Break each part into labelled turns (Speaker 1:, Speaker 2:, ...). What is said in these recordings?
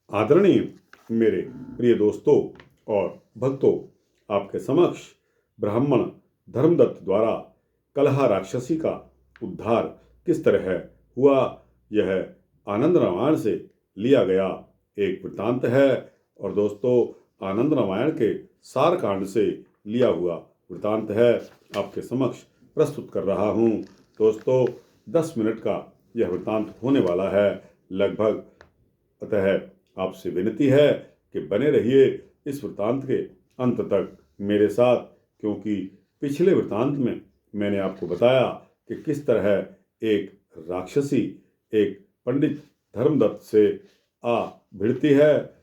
Speaker 1: आदरणीय मेरे प्रिय दोस्तों और भक्तों, आपके समक्ष ब्राह्मण धर्मदत्त द्वारा कलह राक्षसी का उद्धार किस तरह हुआ, यह आनंद रामायण से लिया गया एक वृत्तांत है। और दोस्तों, आनंद रामायण के सार कांड से लिया हुआ वृत्तांत है, आपके समक्ष प्रस्तुत कर रहा हूँ। दोस्तों, 10 मिनट का यह वृत्तांत होने वाला है लगभग, अतः आपसे विनती है कि बने रहिए इस वृत्तांत के अंत तक मेरे साथ, क्योंकि पिछले वृत्तांत में मैंने आपको बताया कि किस तरह एक राक्षसी एक पंडित धर्मदत्त से आ भिड़ती है,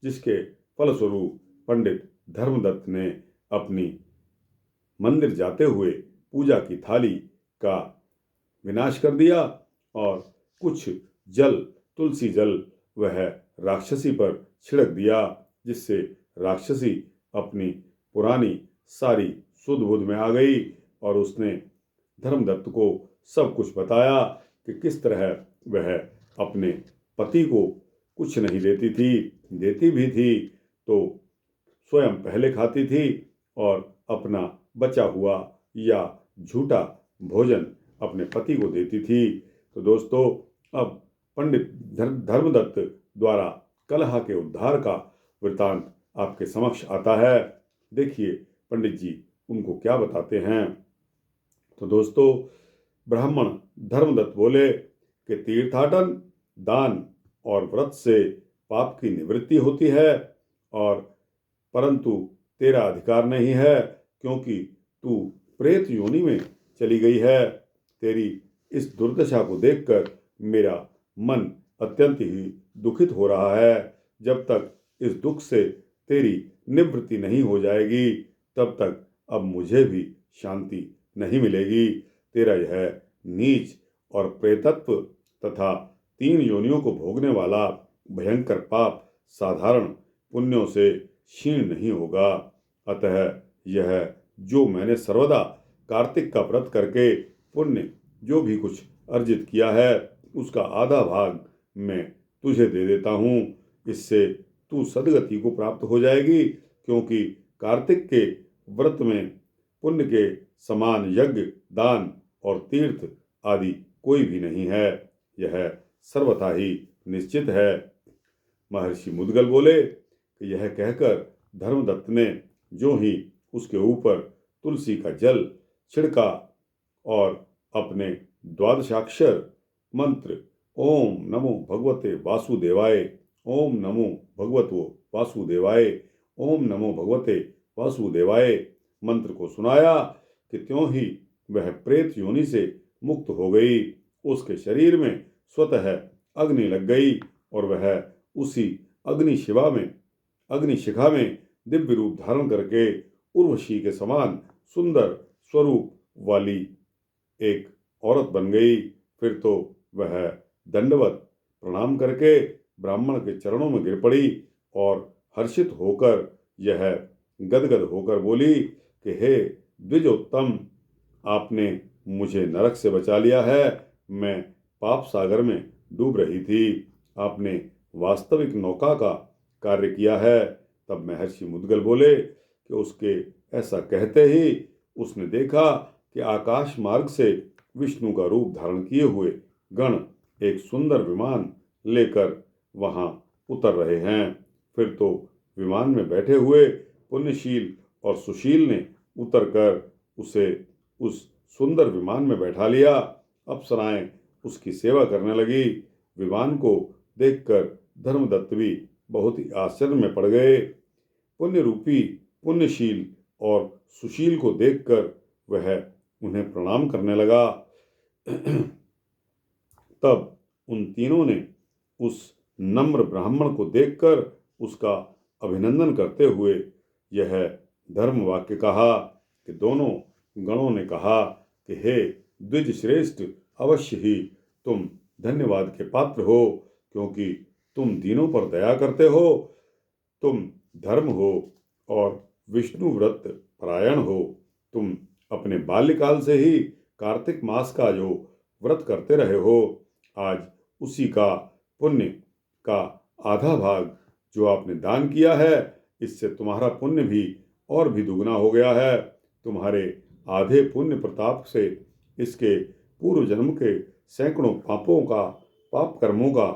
Speaker 1: जिसके फलस्वरूप पंडित धर्मदत्त ने अपनी मंदिर जाते हुए पूजा की थाली का विनाश कर दिया और कुछ जल, तुलसी जल वह राक्षसी पर छिड़क दिया, जिससे राक्षसी अपनी पुरानी सारी सुध बुध में आ गई और उसने धर्मदत्त को सब कुछ बताया कि किस तरह वह अपने पति को कुछ नहीं देती थी, देती भी थी तो स्वयं पहले खाती थी और अपना बचा हुआ या झूठा भोजन अपने पति को देती थी। तो दोस्तों, अब पंडित धर्मदत्त द्वारा कलह के उद्धार का वृत्तांत आपके समक्ष आता है। देखिए पंडित जी उनको क्या बताते हैं। तो दोस्तों, ब्राह्मण धर्मदत्त बोले कि तीर्थाटन, दान और व्रत से पाप की निवृत्ति होती है, और परंतु तेरा अधिकार नहीं है, क्योंकि तू प्रेत योनि में चली गई है। तेरी इस दुर्दशा को देखकर मेरा मन अत्यंत ही दुखित हो रहा है। जब तक इस दुख से तेरी निवृत्ति नहीं हो जाएगी, तब तक अब मुझे भी शांति नहीं मिलेगी। तेरा यह नीच और प्रेतत्व तथा 3 योनियों को भोगने वाला भयंकर पाप साधारण पुण्यों से क्षीण नहीं होगा। अतः यह जो मैंने सर्वदा कार्तिक का व्रत करके पुण्य जो भी कुछ अर्जित किया है, उसका आधा भाग मैं तुझे दे देता हूँ। इससे तू सदगति को प्राप्त हो जाएगी, क्योंकि कार्तिक के व्रत में पुण्य के समान यज्ञ, दान और तीर्थ आदि कोई भी नहीं है। यह सर्वथा ही निश्चित है। महर्षि मुद्गल बोले कि यह कहकर धर्मदत्त ने जो ही उसके ऊपर तुलसी का जल छिड़का और अपने द्वादशाक्षर मंत्र ओम नमो भगवते वासुदेवाय, ओम नमो भगवतो वासुदेवाय, ओम नमो भगवते वासुदेवाय मंत्र को सुनाया कि त्यों ही वह प्रेत योनि से मुक्त हो गई। उसके शरीर में स्वतः अग्नि लग गई और वह उसी अग्निशिखा में दिव्य रूप धारण करके उर्वशी के समान सुंदर स्वरूप वाली एक औरत बन गई। फिर तो वह दंडवत प्रणाम करके ब्राह्मण के चरणों में गिर पड़ी और हर्षित होकर यह गदगद होकर बोली कि हे द्विजोत्तम, आपने मुझे नरक से बचा लिया है। मैं पाप सागर में डूब रही थी। आपने वास्तविक नौका का कार्य किया है। तब महर्षि मुद्गल बोले कि उसके ऐसा कहते ही उसने देखा कि आकाश मार्ग से विष्णु का रूप धारण किए हुए गण एक सुंदर विमान लेकर वहां उतर रहे हैं। फिर तो विमान में बैठे हुए पुण्यशील और सुशील ने उतरकर उसे उस सुंदर विमान में बैठा लिया। अप्सराएं उसकी सेवा करने लगी। विमान को देखकर धर्मदत्त भी बहुत ही आश्चर्य में पड़ गए। पुण्य रूपी पुण्यशील और सुशील को देखकर वह उन्हें प्रणाम करने लगा। तब उन तीनों ने उस नम्र ब्राह्मण को देखकर उसका अभिनंदन करते हुए यह धर्म वाक्य कहा कि दोनों गणों ने कहा कि हे द्विज श्रेष्ठ, अवश्य ही तुम धन्यवाद के पात्र हो, क्योंकि तुम दीनों पर दया करते हो, तुम धर्म हो और विष्णु व्रत परायण हो। तुम अपने बाल्यकाल से ही कार्तिक मास का जो व्रत करते रहे हो, आज उसी का पुण्य का आधा भाग जो आपने दान किया है, इससे तुम्हारा पुण्य भी और भी दुगना हो गया है। तुम्हारे आधे पुण्य प्रताप से इसके पूर्व जन्म के सैकड़ों पाप कर्मों का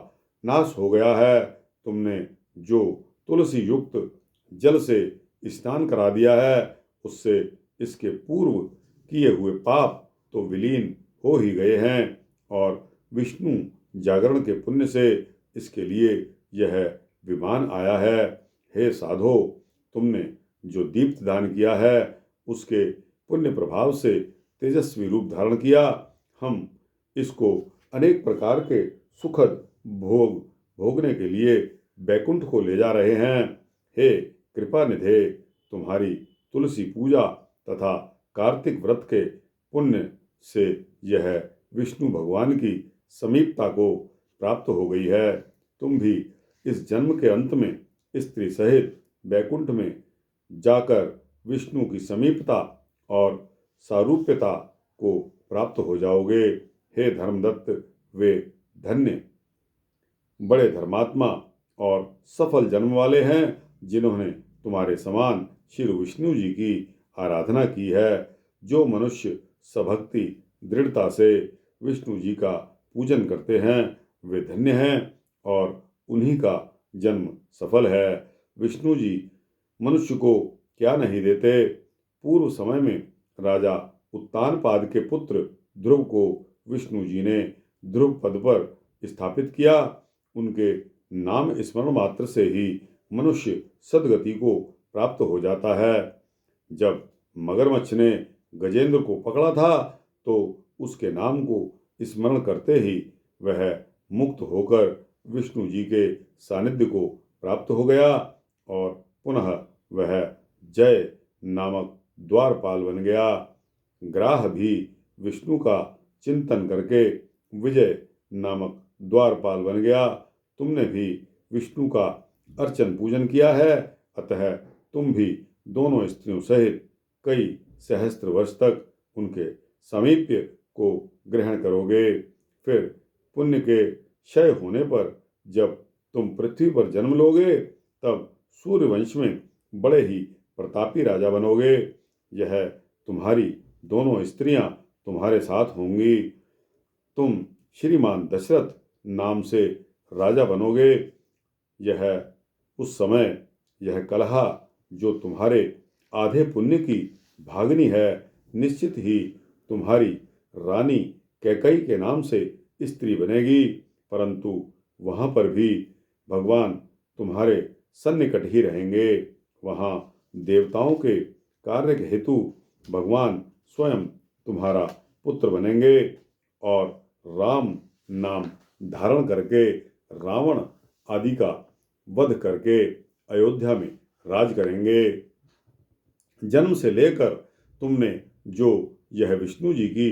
Speaker 1: नाश हो गया है। तुमने जो तुलसी युक्त जल से स्नान करा दिया है, उससे इसके पूर्व किए हुए पाप तो विलीन हो ही गए हैं, और विष्णु जागरण के पुण्य से इसके लिए यह विमान आया है। हे साधो, तुमने जो दीप्त दान किया है, उसके पुण्य प्रभाव से तेजस्वी रूप धारण किया। हम इसको अनेक प्रकार के सुखद भोग भोगने के लिए बैकुंठ को ले जा रहे हैं। हे कृपा निधे, तुम्हारी तुलसी पूजा तथा कार्तिक व्रत के पुण्य से यह विष्णु भगवान की समीपता को प्राप्त हो गई है। तुम भी इस जन्म के अंत में स्त्री सहित बैकुंठ में जाकर विष्णु की समीपता और सारूप्यता को प्राप्त हो जाओगे। हे धर्मदत्त, वे धन्य बड़े धर्मात्मा और सफल जन्म वाले हैं जिन्होंने तुम्हारे समान श्री विष्णु जी की आराधना की है। जो मनुष्य सभक्ति दृढ़ता से विष्णु जी का पूजन करते हैं, वे धन्य हैं और उन्हीं का जन्म सफल है। विष्णु जी मनुष्य को क्या नहीं देते। पूर्व समय में राजा उत्तानपाद के पुत्र ध्रुव को विष्णु जी ने ध्रुव पद पर स्थापित किया। उनके नाम स्मरण मात्र से ही मनुष्य सद्गति को प्राप्त हो जाता है। जब मगरमच्छ ने गजेंद्र को पकड़ा था, तो उसके नाम को स्मरण करते ही वह मुक्त होकर विष्णु जी के सानिध्य को प्राप्त हो गया और पुनः वह जय नामक द्वारपाल बन गया। ग्राह भी विष्णु का चिंतन करके विजय नामक द्वारपाल बन गया। तुमने भी विष्णु का अर्चन पूजन किया है, अतः तुम भी दोनों स्त्रियों सहित कई सहस्त्र वर्ष तक उनके सामीप्य को ग्रहण करोगे। फिर पुण्य के क्षय होने पर जब तुम पृथ्वी पर जन्म लोगे, तब सूर्यवंश में बड़े ही प्रतापी राजा बनोगे। यह तुम्हारी दोनों स्त्रियां तुम्हारे साथ होंगी। तुम श्रीमान दशरथ नाम से राजा बनोगे। यह उस समय यह कलहा जो तुम्हारे आधे पुण्य की भागनी है, निश्चित ही तुम्हारी रानी कैकई के नाम से स्त्री बनेगी। परंतु वहां पर भी भगवान तुम्हारे सन्निकट ही रहेंगे। वहां देवताओं के कार्य के हेतु भगवान स्वयं तुम्हारा पुत्र बनेंगे और राम नाम धारण करके रावण आदि का वध करके अयोध्या में राज करेंगे। जन्म से लेकर तुमने जो यह विष्णु जी की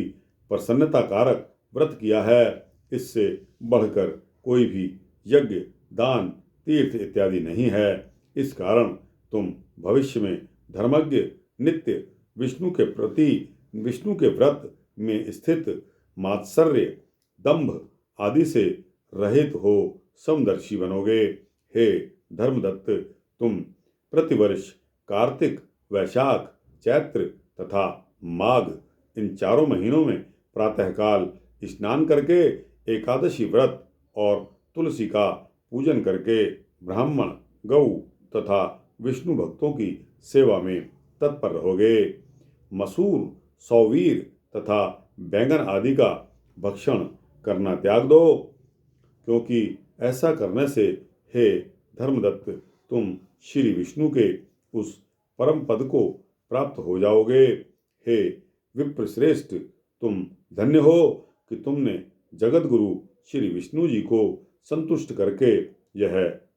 Speaker 1: प्रसन्नता कारक व्रत किया है, इससे बढ़कर कोई भी यज्ञ, दान, तीर्थ इत्यादि नहीं है। इस कारण तुम भविष्य में धर्मज्ञ, नित्य विष्णु के व्रत में स्थित, मात्सर्य, दंभ आदि से रहित हो समदर्शी बनोगे। हे धर्मदत्त, तुम प्रतिवर्ष कार्तिक, वैशाख, चैत्र तथा माघ इन चारों महीनों में प्रातःकाल स्नान करके एकादशी व्रत और तुलसी का पूजन करके ब्राह्मण, गौ तथा विष्णु भक्तों की सेवा में तत्पर रहोगे। मसूर, सौवीर तथा बैंगन आदि का भक्षण करना त्याग दो, क्योंकि ऐसा करने से हे धर्मदत्त, तुम श्री विष्णु के उस परम पद को प्राप्त हो जाओगे। हे विप्रश्रेष्ठ, तुम धन्य हो कि तुमने जगत गुरु श्री विष्णु जी को संतुष्ट करके यह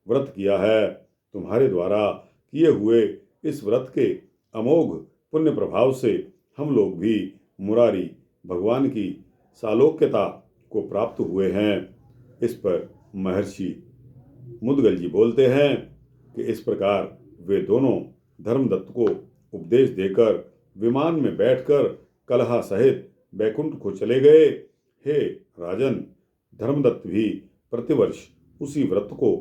Speaker 1: व्रत किया है। तुम्हारे द्वारा किए हुए इस व्रत के अमोघ पुण्य प्रभाव से हम लोग भी मुरारी भगवान की सालोक्यता को प्राप्त हुए हैं। इस पर महर्षि मुद्गल जी बोलते हैं कि इस प्रकार वे दोनों धर्मदत्त को उपदेश देकर विमान में बैठकर कलहा सहित बैकुंठ को चले गए। हे राजन, धर्मदत्त भी प्रतिवर्ष उसी व्रत को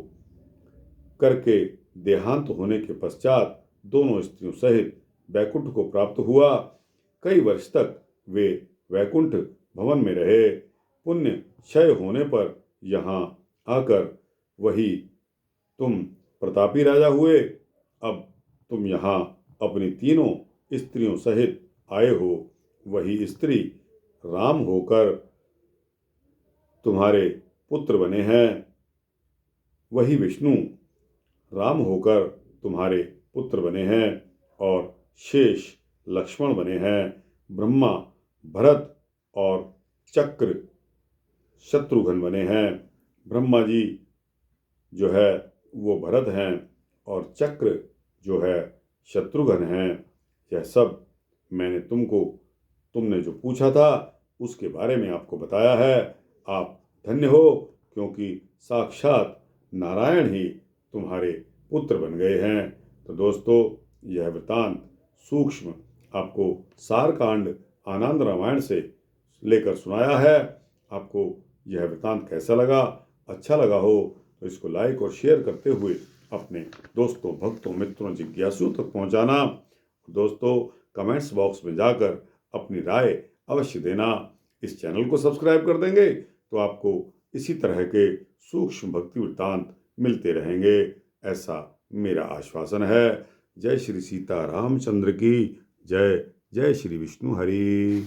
Speaker 1: करके देहांत होने के पश्चात दोनों स्त्रियों सहित वैकुंठ को प्राप्त हुआ। कई वर्ष तक वे वैकुंठ भवन में रहे। पुण्य क्षय होने पर यहाँ आकर वही तुम प्रतापी राजा हुए। अब तुम यहाँ अपनी तीनों स्त्रियों सहित आए हो। वही स्त्री राम होकर तुम्हारे पुत्र बने हैं। वही विष्णु राम होकर तुम्हारे पुत्र बने हैं और शेष लक्ष्मण बने हैं। ब्रह्मा भरत और चक्र शत्रुघ्न बने हैं। ब्रह्मा जी जो है वो भरत हैं और चक्र जो है शत्रुघ्न हैं। यह सब मैंने तुमने जो पूछा था उसके बारे में आपको बताया है। आप धन्य हो, क्योंकि साक्षात नारायण ही तुम्हारे पुत्र बन गए हैं। तो दोस्तों, यह वृतांत सूक्ष्म आपको सारकांड आनंद रामायण से लेकर सुनाया है। आपको यह वृतांत कैसा लगा? अच्छा लगा हो तो इसको लाइक और शेयर करते हुए अपने दोस्तों, भक्तों, मित्रों, जिज्ञासुओं तक पहुंचाना। दोस्तों, कमेंट्स बॉक्स में जाकर अपनी राय अवश्य देना। इस चैनल को सब्सक्राइब कर देंगे तो आपको इसी तरह के सूक्ष्म भक्ति वृत्तांत मिलते रहेंगे, ऐसा मेरा आश्वासन है। जय श्री सीता रामचंद्र की जय। जय श्री विष्णु हरि।